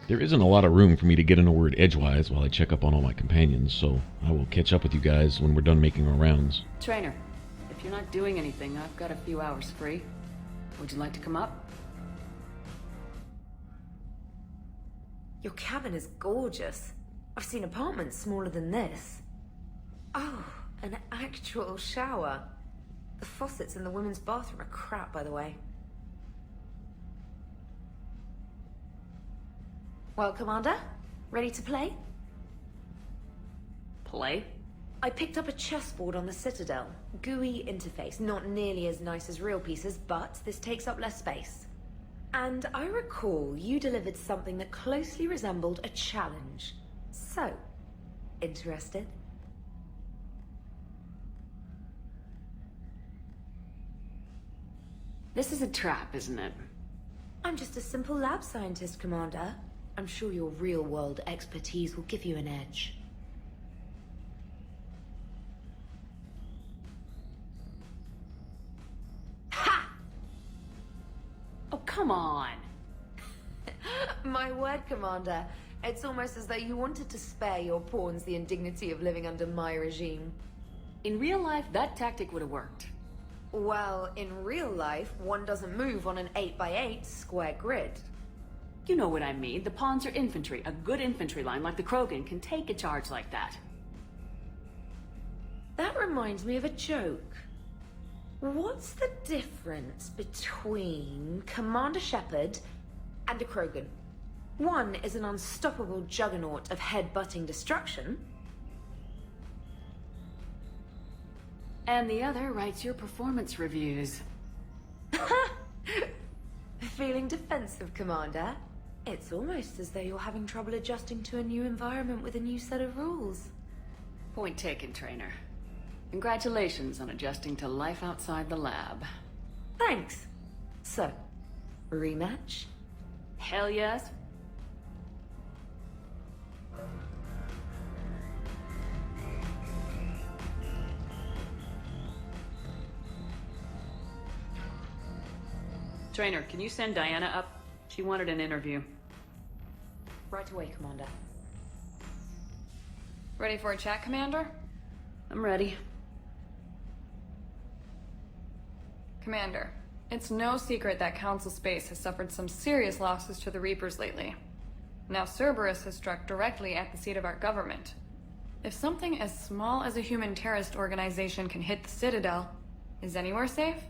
There isn't a lot of room for me to get in a word edgewise while I check up on all my companions, so I will catch up with you guys when we're done making our rounds. Traynor, if you're not doing anything, I've got a few hours free. Would you like to come up? Your cabin is gorgeous. I've seen apartments smaller than this. Oh, an actual shower. The faucets in the women's bathroom are crap, by the way. Well, Commander, ready to play? Play? I picked up a chessboard on the Citadel. GUI interface, not nearly as nice as real pieces, but this takes up less space. And I recall you delivered something that closely resembled a challenge. So, interested? This is a trap, isn't it? I'm just a simple lab scientist, Commander. I'm sure your real-world expertise will give you an edge. Ha! Oh, come on! My word, Commander. It's almost as though you wanted to spare your pawns the indignity of living under my regime. In real life, that tactic would have worked. Well, in real life, one doesn't move on an 8x8 square grid. You know what I mean. The pawns are infantry. A good infantry line like the Krogan can take a charge like that. That reminds me of a joke. What's the difference between Commander Shepard and a Krogan? One is an unstoppable juggernaut of head-butting destruction. And the other writes your performance reviews. Feeling defensive, Commander? It's almost as though you're having trouble adjusting to a new environment with a new set of rules. Point taken, Traynor. Congratulations on adjusting to life outside the lab. Thanks. So, rematch? Hell yes. Traynor, can you send Diana up? She wanted an interview. Right away, Commander. Ready for a chat, Commander? I'm ready. Commander, it's no secret that Council Space has suffered some serious losses to the Reapers lately. Now Cerberus has struck directly at the seat of our government. If something as small as a human terrorist organization can hit the Citadel, is anywhere safe?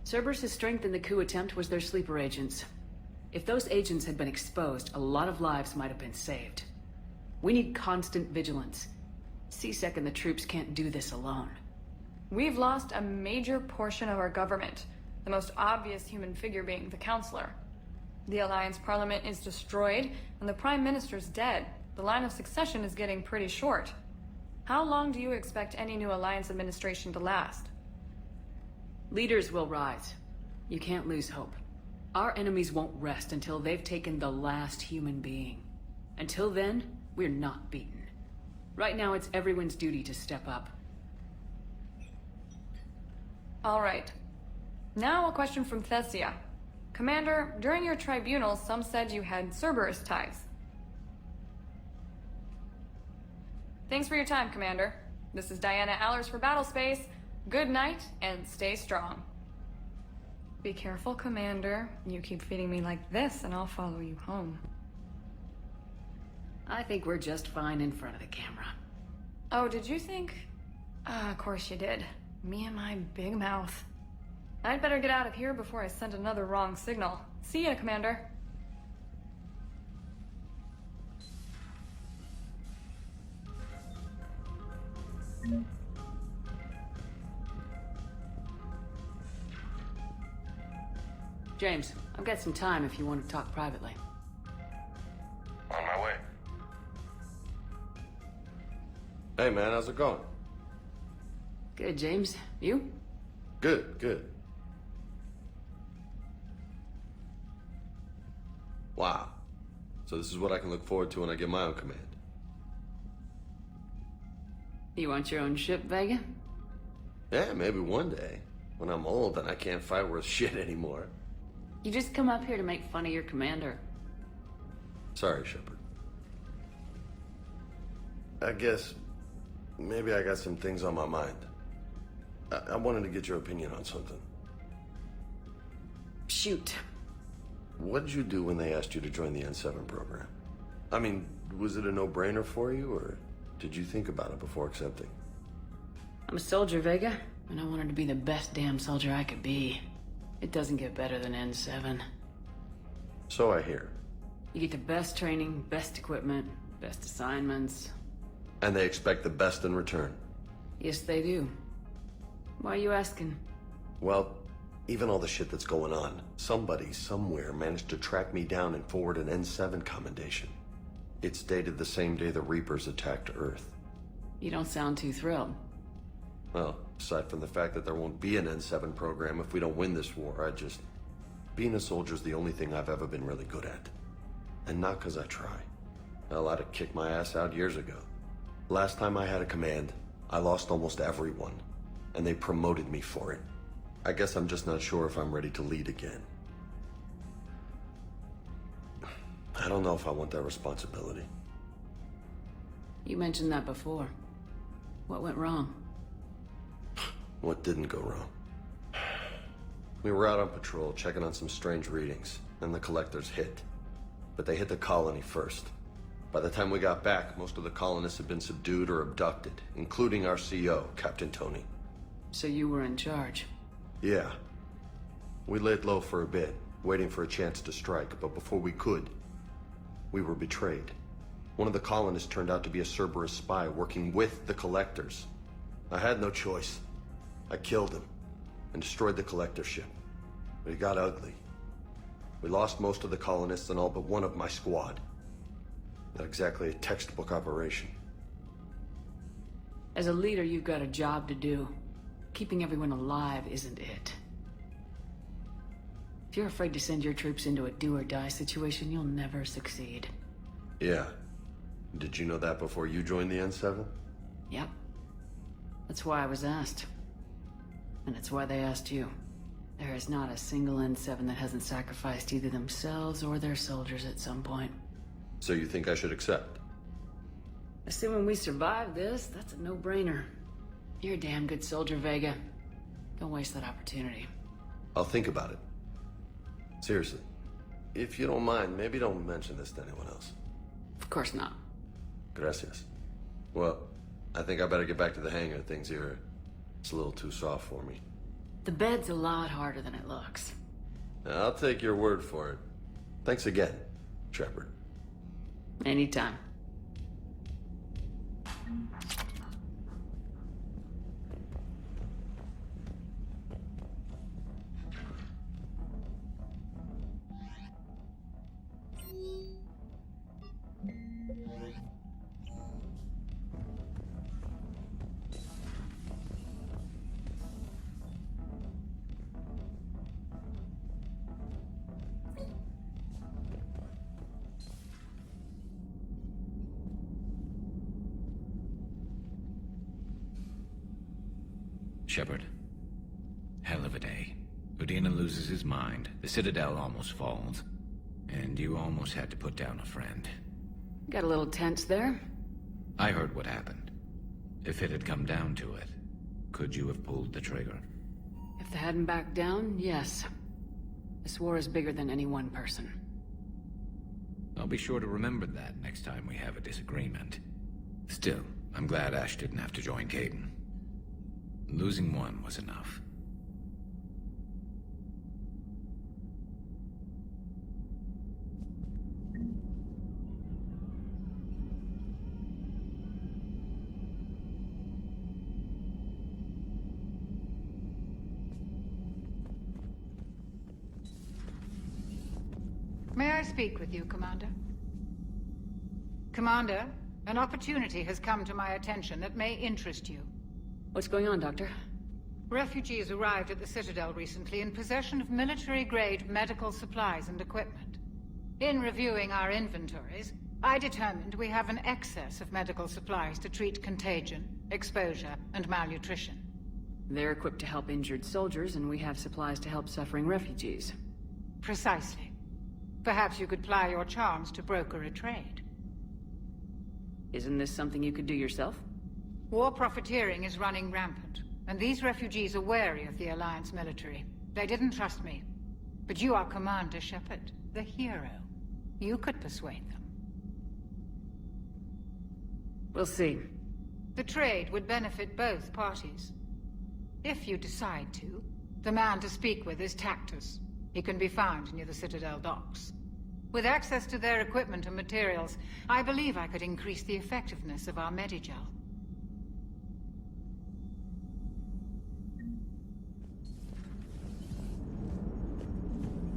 Cerberus' strength in the coup attempt was their sleeper agents. If those agents had been exposed, a lot of lives might have been saved. We need constant vigilance. C-Sec and the troops can't do this alone. We've lost a major portion of our government, the most obvious human figure being the Counselor. The Alliance Parliament is destroyed, and the Prime Minister's dead. The line of succession is getting pretty short. How long do you expect any new Alliance administration to last? Leaders will rise. You can't lose hope. Our enemies won't rest until they've taken the last human being. Until then, we're not beaten. Right now, it's everyone's duty to step up. All right. Now a question from Thessia. Commander, during your tribunal, some said you had Cerberus ties. Thanks for your time, Commander. This is Diana Ahlers for Battlespace. Good night, and stay strong. Be careful, Commander. You keep feeding me like this, and I'll follow you home. I think we're just fine in front of the camera. Oh, did you think? Of course you did. Me and my big mouth. I'd better get out of here before I send another wrong signal. See ya, Commander. James, I've got some time if you want to talk privately. On my way. Hey man, how's it going? Good, James. You? Good, good. Wow. So this is what I can look forward to when I get my own command. You want your own ship, Vega? Yeah, maybe one day. When I'm old and I can't fight worth shit anymore. You just come up here to make fun of your commander. Sorry, Shepard. I guess maybe I got some things on my mind. I wanted to get your opinion on something. Shoot. What did you do when they asked you to join the N7 program? I mean, was it a no-brainer for you, or did you think about it before accepting? I'm a soldier, Vega, and I wanted to be the best damn soldier I could be. It doesn't get better than N7. So I hear. You get the best training, best equipment, best assignments. And they expect the best in return. Yes, they do. Why are you asking? Well, even all the shit that's going on, somebody somewhere managed to track me down and forward an N7 commendation. It's dated the same day the Reapers attacked Earth. You don't sound too thrilled. Well, aside from the fact that there won't be an N7 program if we don't win this war, being a soldier's the only thing I've ever been really good at. And not because I try. Hell, I'd have kicked my ass out years ago. Last time I had a command, I lost almost everyone, and they promoted me for it. I guess I'm just not sure if I'm ready to lead again. I don't know if I want that responsibility. You mentioned that before. What went wrong? What didn't go wrong? We were out on patrol, checking on some strange readings, and the collectors hit. But they hit the colony first. By the time we got back, most of the colonists had been subdued or abducted, including our CO, Captain Tony. So you were in charge? Yeah. We laid low for a bit, waiting for a chance to strike, but before we could, we were betrayed. One of the colonists turned out to be a Cerberus spy working with the collectors. I had no choice. I killed him and destroyed the collector ship. But it got ugly. We lost most of the colonists and all but one of my squad. Not exactly a textbook operation. As a leader, you've got a job to do. Keeping everyone alive isn't it. If you're afraid to send your troops into a do-or-die situation, you'll never succeed. Yeah. Did you know that before you joined the N7? Yep. That's why I was asked. And it's why they asked you. There is not a single N7 that hasn't sacrificed either themselves or their soldiers at some point. So you think I should accept? Assuming we survive this, that's a no-brainer. You're a damn good soldier, Vega. Don't waste that opportunity. I'll think about it. Seriously. If you don't mind, maybe don't mention this to anyone else. Of course not. Gracias. Well, I think I better get back to the hang of things here. It's a little too soft for me. The bed's a lot harder than it looks. I'll take your word for it. Thanks again, Shepard. Anytime. Shepard. Hell of a day. Udina loses his mind, the Citadel almost falls, and you almost had to put down a friend. Got a little tense there. I heard what happened. If it had come down to it, could you have pulled the trigger? If they hadn't backed down, yes. This war is bigger than any one person. I'll be sure to remember that next time we have a disagreement. Still, I'm glad Ash didn't have to join Caden. Losing one was enough. May I speak with you, Commander? Commander, an opportunity has come to my attention that may interest you. What's going on, Doctor? Refugees arrived at the Citadel recently in possession of military-grade medical supplies and equipment. In reviewing our inventories, I determined we have an excess of medical supplies to treat contagion, exposure, and malnutrition. They're equipped to help injured soldiers, and we have supplies to help suffering refugees. Precisely. Perhaps you could ply your charms to broker a trade. Isn't this something you could do yourself? War profiteering is running rampant, and these refugees are wary of the Alliance military. They didn't trust me. But you are Commander Shepard, the hero. You could persuade them. We'll see. The trade would benefit both parties. If you decide to, the man to speak with is Tactus. He can be found near the Citadel docks. With access to their equipment and materials, I believe I could increase the effectiveness of our Medigel.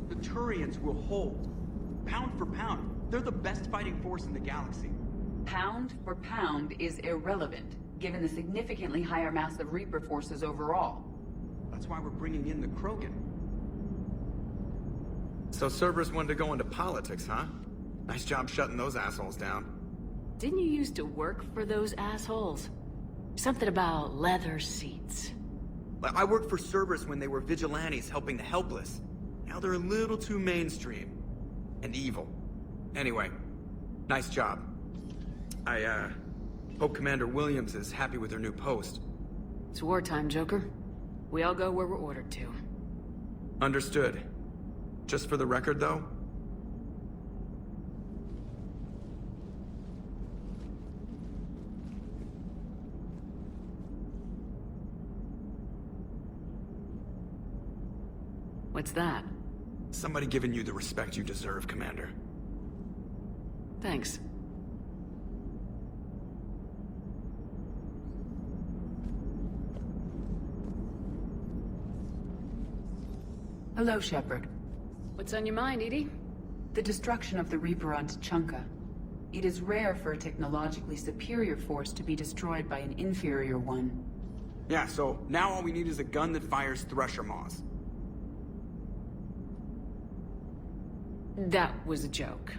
The Turians will hold. Pound for pound, they're the best fighting force in the galaxy. Pound for pound is irrelevant, given the significantly higher mass of Reaper forces overall. That's why we're bringing in the Krogan. So Cerberus wanted to go into politics, huh? Nice job shutting those assholes down. Didn't you used to work for those assholes? Something about leather seats. I worked for Cerberus when they were vigilantes helping the helpless. Now they're a little too mainstream. And evil. Anyway, nice job. I hope Commander Williams is happy with her new post. It's wartime, Joker. We all go where we're ordered to. Understood. Just for the record, though, What's that? somebody giving you the respect you deserve, Commander. Thanks. Hello, Shepard. What's on your mind, Edie? The destruction of the Reaper on Tuchanka. It is rare for a technologically superior force to be destroyed by an inferior one. Yeah, so now all we need is a gun that fires Thresher Maws. That was a joke.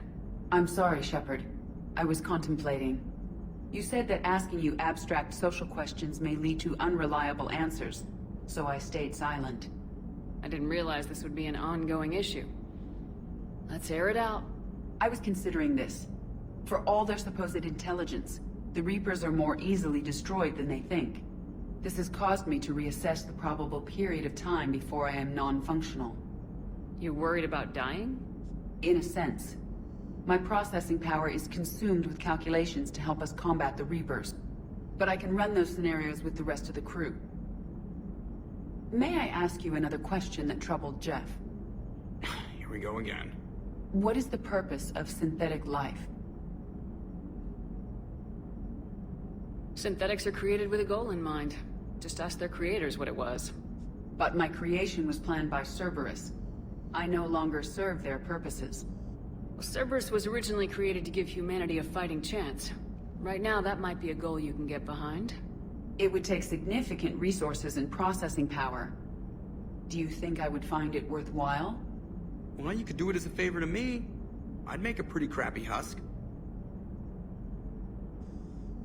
I'm sorry, Shepard. I was contemplating. You said that asking you abstract social questions may lead to unreliable answers, so I stayed silent. I didn't realize this would be an ongoing issue. Let's air it out. I was considering this. For all their supposed intelligence, the Reapers are more easily destroyed than they think. This has caused me to reassess the probable period of time before I am non-functional. You worried about dying? In a sense. My processing power is consumed with calculations to help us combat the Reapers. But I can run those scenarios with the rest of the crew. May I ask you another question that troubled Jeff? Here we go again. What is the purpose of synthetic life? Synthetics are created with a goal in mind. Just ask their creators what it was. But my creation was planned by Cerberus. I no longer serve their purposes. Well, Cerberus was originally created to give humanity a fighting chance. Right now, that might be a goal you can get behind. It would take significant resources and processing power. Do you think I would find it worthwhile? Well, you could do it as a favor to me. I'd make a pretty crappy husk.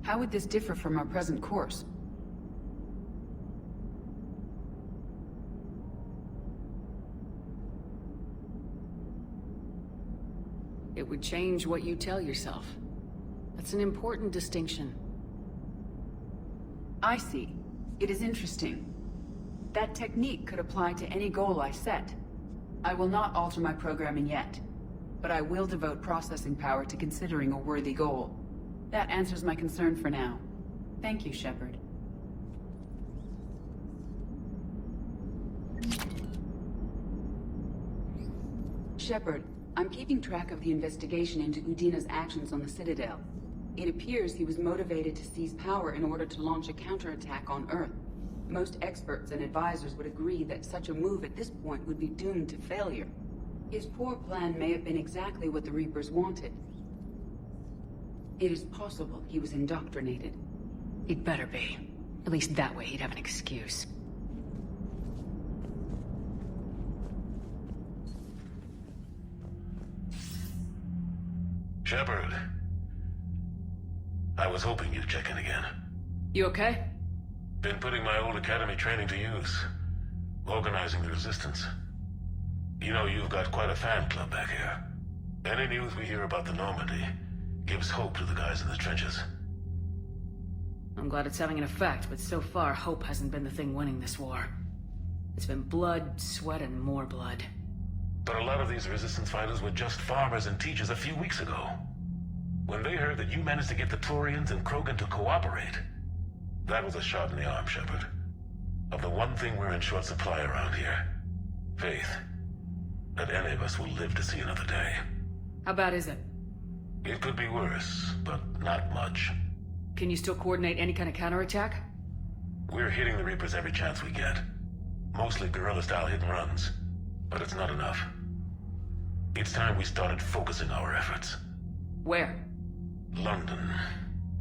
How would this differ from our present course? It would change what you tell yourself. That's an important distinction. I see. It is interesting. That technique could apply to any goal I set. I will not alter my programming yet, but I will devote processing power to considering a worthy goal. That answers my concern for now. Thank you, Shepard. Shepard, I'm keeping track of the investigation into Udina's actions on the Citadel. It appears he was motivated to seize power in order to launch a counterattack on Earth. Most experts and advisors would agree that such a move at this point would be doomed to failure. His poor plan may have been exactly what the Reapers wanted. It is possible he was indoctrinated. He'd better be. At least that way he'd have an excuse. Shepard. I was hoping you'd check in again. You okay? Been putting my old academy training to use. Organizing the resistance. You know, you've got quite a fan club back here. Any news we hear about the Normandy gives hope to the guys in the trenches. I'm glad it's having an effect, but so far, hope hasn't been the thing winning this war. It's been blood, sweat, and more blood. But a lot of these resistance fighters were just farmers and teachers a few weeks ago. When they heard that you managed to get the Turians and Krogan to cooperate, that was a shot in the arm, Shepard. Of the one thing we're in short supply around here. Faith. That any of us will live to see another day. How bad is it? It could be worse, but not much. Can you still coordinate any kind of counterattack? We're hitting the Reapers every chance we get. Mostly guerrilla-style hit-and-runs. But it's not enough. It's time we started focusing our efforts. Where? London.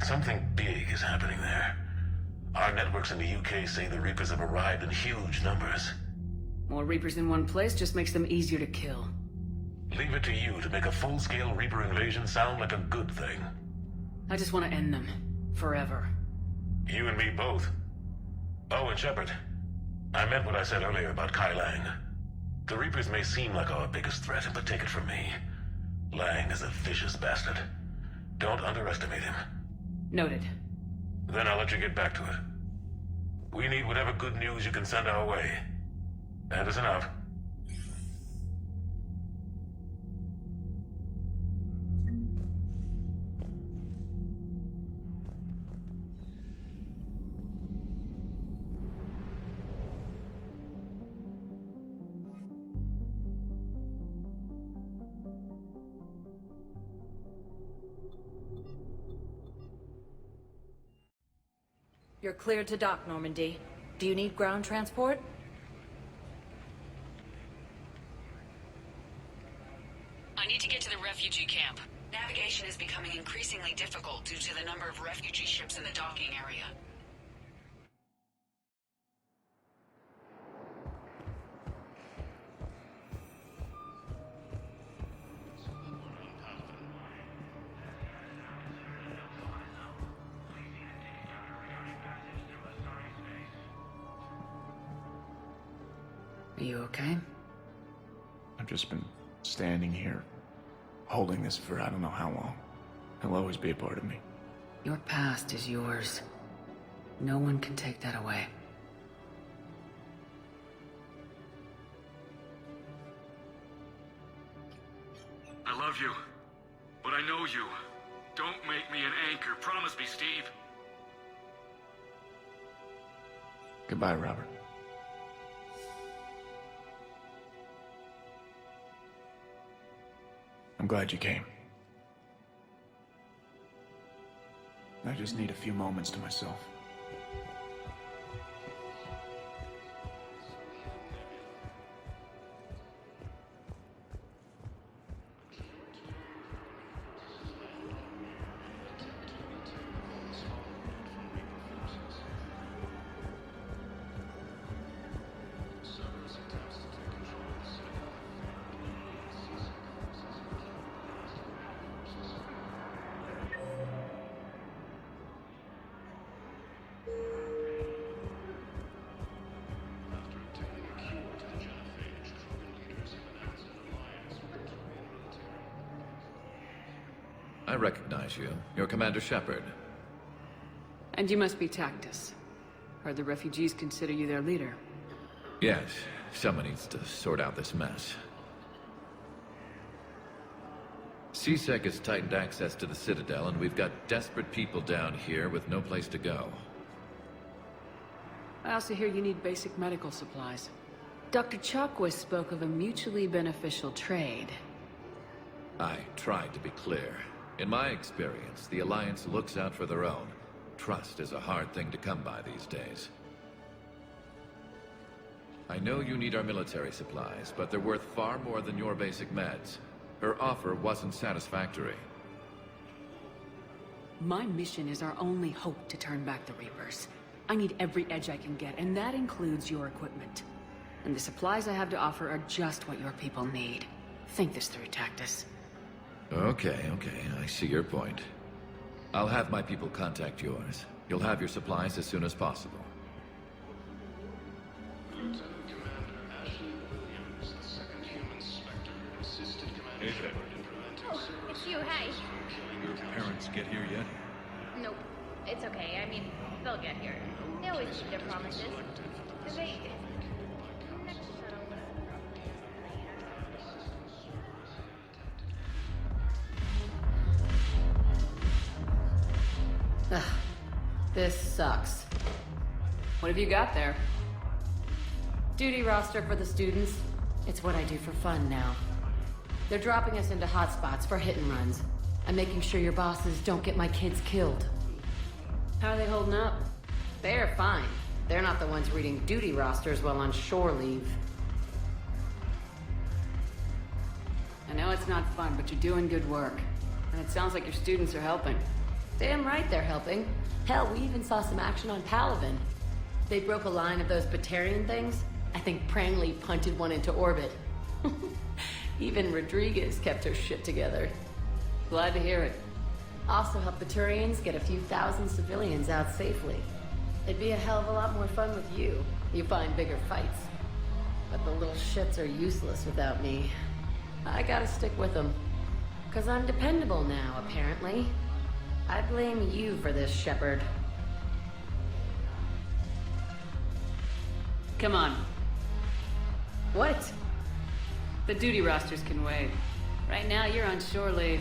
Something big is happening there. Our networks in the UK say the Reapers have arrived in huge numbers. More Reapers in one place just makes them easier to kill. Leave it to you to make a full-scale Reaper invasion sound like a good thing. I just want to end them. Forever. You and me both. Oh, and Shepard. I meant what I said earlier about Kai Lang. The Reapers may seem like our biggest threat, but take it from me. Lang is a vicious bastard. Don't underestimate him. Noted. Then I'll let you get back to it. We need whatever good news you can send our way. And it's enough. You're cleared to dock, Normandy. Do you need ground transport? I need to get to the refugee camp. Navigation is becoming increasingly difficult due to the number of refugee ships in the docking area. Are you okay? I've just been standing here, holding this for I don't know how long. It'll always be a part of me. Your past is yours. No one can take that away. I love you, but I know you. Don't make me an anchor. Promise me, Steve. Goodbye, Robert. I'm glad you came. I just need a few moments to myself. I recognize you. You're Commander Shepard. And you must be Tactus. Heard the refugees consider you their leader. Yes, someone needs to sort out this mess. CSEC has tightened access to the Citadel, and we've got desperate people down here with no place to go. I also hear you need basic medical supplies. Dr. Chakwas spoke of a mutually beneficial trade. I tried to be clear. In my experience, the Alliance looks out for their own. Trust is a hard thing to come by these days. I know you need our military supplies, but they're worth far more than your basic meds. Her offer wasn't satisfactory. My mission is our only hope to turn back the Reapers. I need every edge I can get, and that includes your equipment. And the supplies I have to offer are just what your people need. Think this through, Tactus. Okay, I see your point. I'll have my people contact yours. You'll have your supplies as soon as possible. Lieutenant Commander Ashley Williams, the second human Spectre, assisted Commander Shepard in preventing get here yet? Nope. It's okay. I mean, they'll get here. They always keep their promises. They... Ugh. This sucks. What have you got there? Duty roster for the students. It's what I do for fun now. They're dropping us into hotspots for hit and runs. I'm making sure your bosses don't get my kids killed. How are they holding up? They're fine. They're not the ones reading duty rosters while on shore leave. I know it's not fun, but you're doing good work. And it sounds like your students are helping. Damn right they're helping. Hell, we even saw some action on Palaven. They broke a line of those Batarian things. I think Prangley punted one into orbit. Even Rodriguez kept her shit together. Glad to hear it. Also helped the Turians get a few thousand civilians out safely. It'd be a hell of a lot more fun with you. You find bigger fights. But the little shits are useless without me. I gotta stick with them. 'Cause I'm dependable now, apparently. I blame you for this, Shepard. Come on. What? The duty rosters can wait. Right now, you're on shore leave.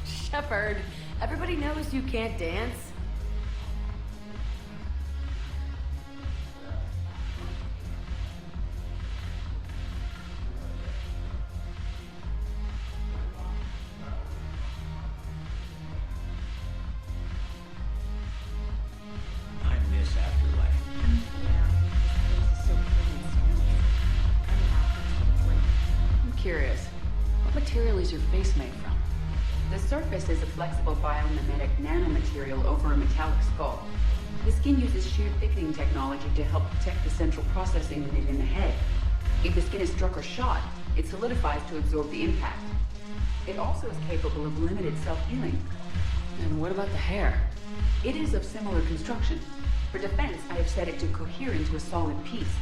Shepard, everybody knows you can't dance. Curious. What material is your face made from? The surface is a flexible biomimetic nanomaterial over a metallic skull. The skin uses shear thickening technology to help protect the central processing unit in the head. If the skin is struck or shot, it solidifies to absorb the impact. It also is capable of limited self-healing. And what about the hair? It is of similar construction. For defense, I have set it to cohere into a solid piece.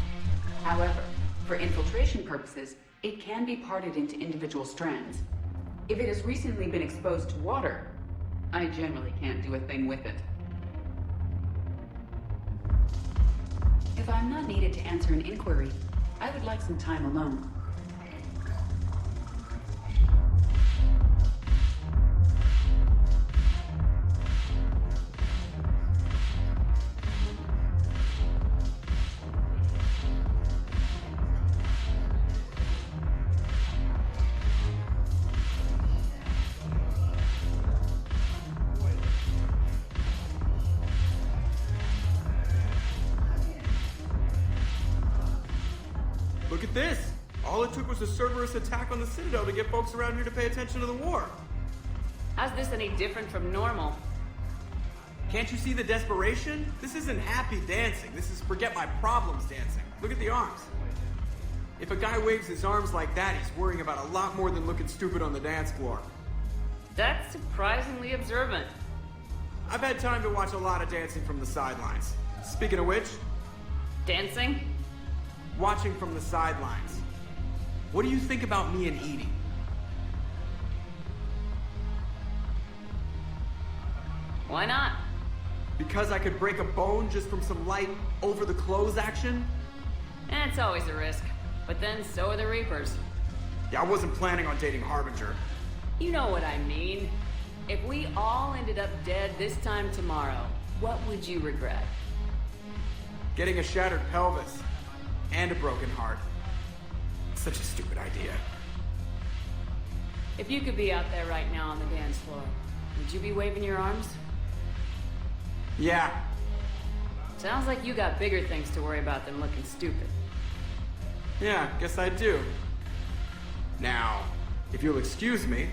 However, for infiltration purposes, it can be parted into individual strands. If it has recently been exposed to water, I generally can't do a thing with it. If I'm not needed to answer an inquiry, I would like some time alone. Look at this! All it took was a Cerberus attack on the Citadel to get folks around here to pay attention to the war. How's this any different from normal? Can't you see the desperation? This isn't happy dancing. This is forget my problems dancing. Look at the arms. If a guy waves his arms like that, he's worrying about a lot more than looking stupid on the dance floor. That's surprisingly observant. I've had time to watch a lot of dancing from the sidelines. Speaking of which... Dancing? Watching from the sidelines. What do you think about me and Edie? Why not? Because I could break a bone just from some light over-the-clothes action? It's always a risk. But then so are the Reapers. Yeah, I wasn't planning on dating Harbinger. You know what I mean. If we all ended up dead this time tomorrow, what would you regret? Getting a shattered pelvis. And a broken heart. Such a stupid idea. If you could be out there right now on the dance floor, would you be waving your arms? Yeah. Sounds like you got bigger things to worry about than looking stupid. Yeah, guess I do. Now, if you'll excuse me...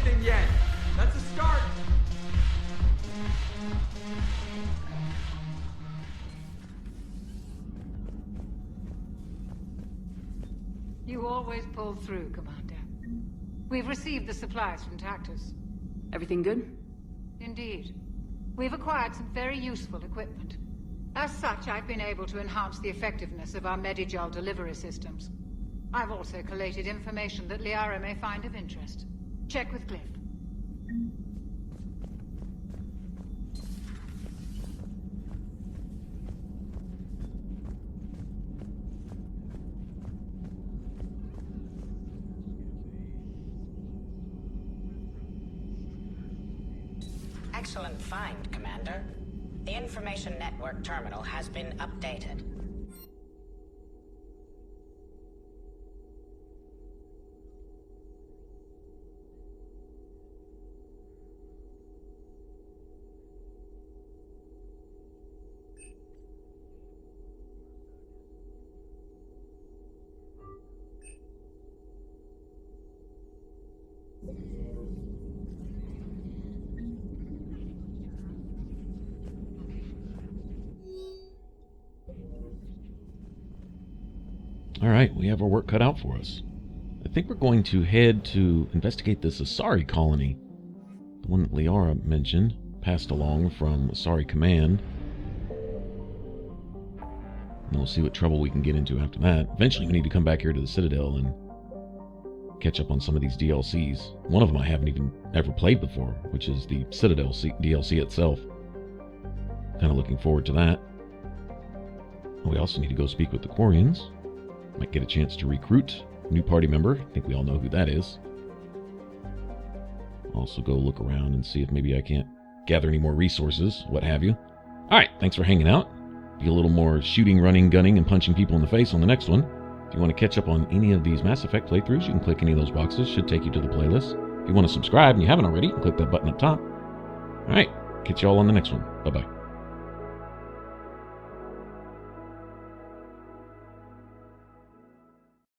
anything yet. That's a start. You always pull through, Commander. We've received the supplies from Tactus. Everything good? Indeed. We've acquired some very useful equipment. As such, I've been able to enhance the effectiveness of our Medigel delivery systems. I've also collated information that Liara may find of interest. Check with Glyph. Excellent find, Commander. The information network terminal has been updated. Alright, we have our work cut out for us. I think we're going to head to investigate this Asari colony. The one that Liara mentioned, passed along from Asari Command. And we'll see what trouble we can get into after that. Eventually we need to come back here to the Citadel and catch up on some of these DLCs. One of them I haven't even ever played before, which is the Citadel DLC itself. Kind of looking forward to that. We also need to go speak with the Quarians. Might get a chance to recruit a new party member. I think we all know who that is. Also go look around and see if maybe I can't gather any more resources, what have you. Alright, thanks for hanging out. Be a little more shooting, running, gunning, and punching people in the face on the next one. If you want to catch up on any of these Mass Effect playthroughs, you can click any of those boxes. Should take you to the playlist. If you want to subscribe and you haven't already, click that button up top. Alright, catch you all on the next one. Bye-bye.